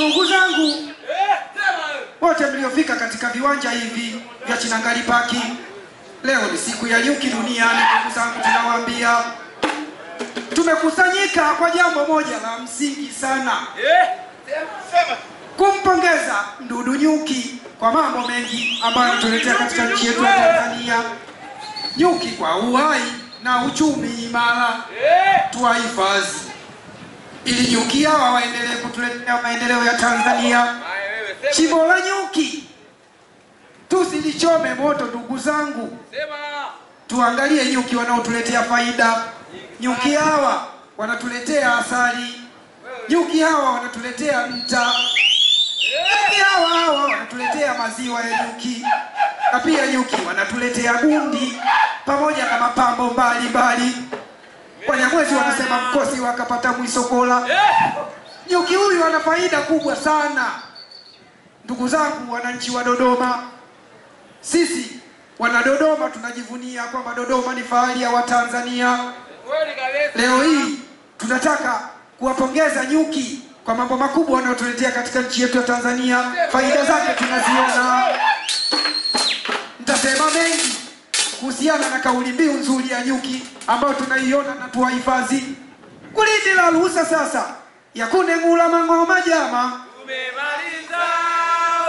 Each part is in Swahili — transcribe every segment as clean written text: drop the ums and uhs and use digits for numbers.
Ndugu zangu wote mliofika katika viwanja hivi vya Chinangali Park, leo ni siku ya nyuki duniani. Ndugu zangu, tunawaambia tumekusanyika kwa jambo moja la msingi sana, kumpongeza mdudu nyuki kwa mambo mengi ambayo anatuletea katika nchi yetu ya Tanzania. Nyuki kwa uhai na uchumi imara, tuwahifadhi ili nyuki hawa waendelee kutuletea maendeleo ya Tanzania. Shimo la nyuki tusilichome moto, ndugu zangu. Tuangalie nyuki wanaotuletea faida. Nyuki hawa wanatuletea asali, nyuki hawa wanatuletea nta, nyuki hawa wanatuletea maziwa ya nyuki, na pia nyuki wanatuletea gundi pamoja na mapambo mbalimbali. Wanyamwezi wanasema mkosi wakapata mwisokola. Nyuki huyu ana faida kubwa sana. Ndugu zangu wananchi wa Dodoma, sisi wana Dodoma tunajivunia kwamba Dodoma ni fahari ya Watanzania. Leo hii tunataka kuwapongeza nyuki kwa mambo makubwa wanayotuletea katika nchi yetu ya Tanzania. Faida zake tunaziona. Nitasema mengi kuhusiana na kauli mbiu nzuri ya nyuki ambayo tunaiona na tuwahifadhi. Kulindi la ruhusa sasa ya kunengula mang'oma jama. Tumemaliza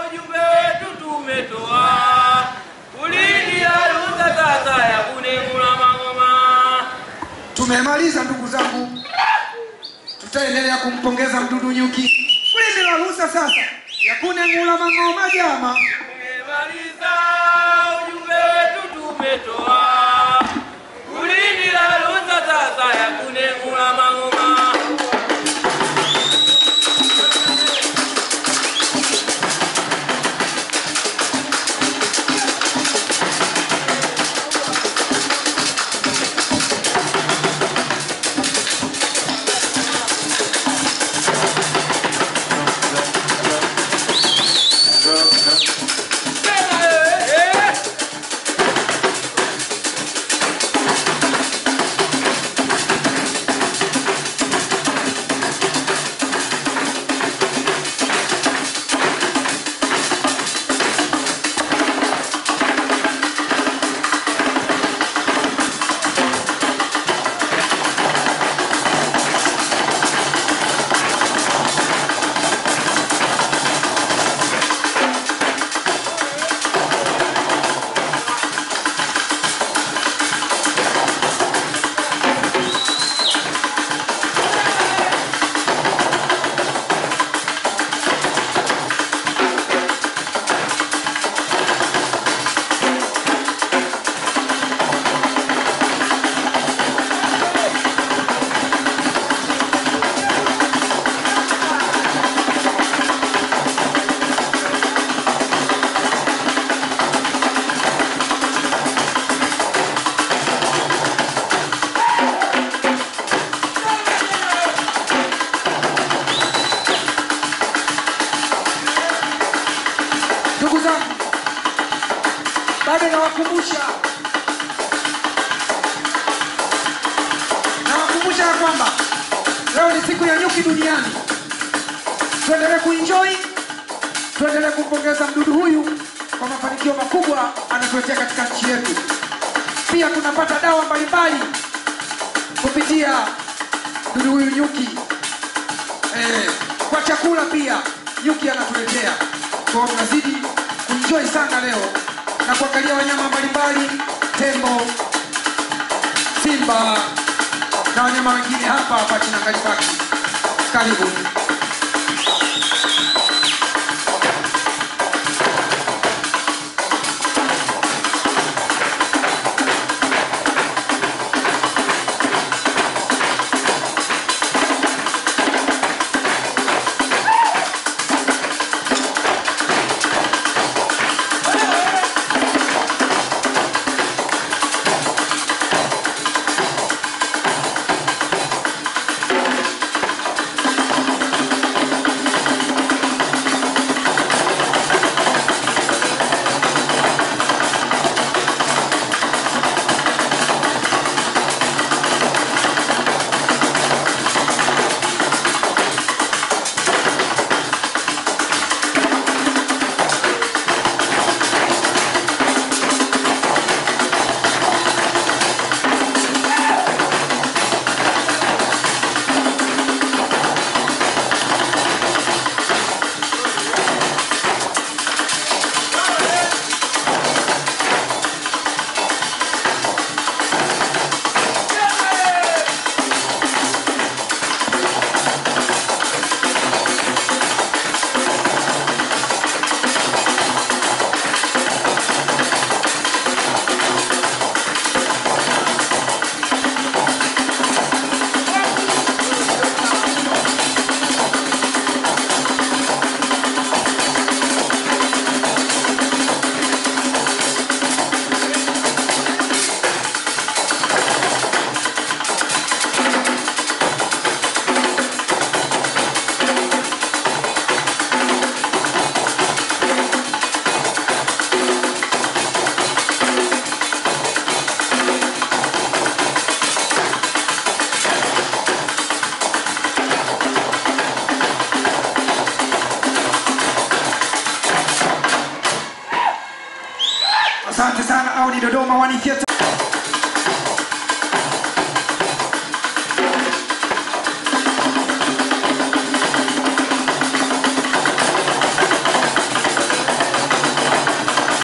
ujumbe wetu tumetoa. Kulindi la ruhusa sasa ya kunengula mang'oma. Tumemaliza ndugu zangu. Tutaendelea kumpongeza mdudu nyuki. Kulindi la ruhusa sasa ya kunengula mang'oma jama. Tumemaliza ujumbe wetu tumetoa. Kulindi la ruhusa sasa ya kunengula mang'oma. Bado nawakumbusha kwamba leo ni siku ya nyuki duniani. Tuendelee kuenjoy, tuendelee kumpongeza mdudu huyu kwa mafanikio makubwa anatuletea katika nchi yetu. Pia tunapata dawa mbalimbali kupitia mdudu huyu nyuki. Kwa chakula pia nyuki anatuletea. Kwa tunazidi kuenjoy sana leo na kuangalia wanyama mbalimbali, tembo, simba na wanyama wengine hapa Chinangali Park. Karibu. sana au ni Dodoma One Theater.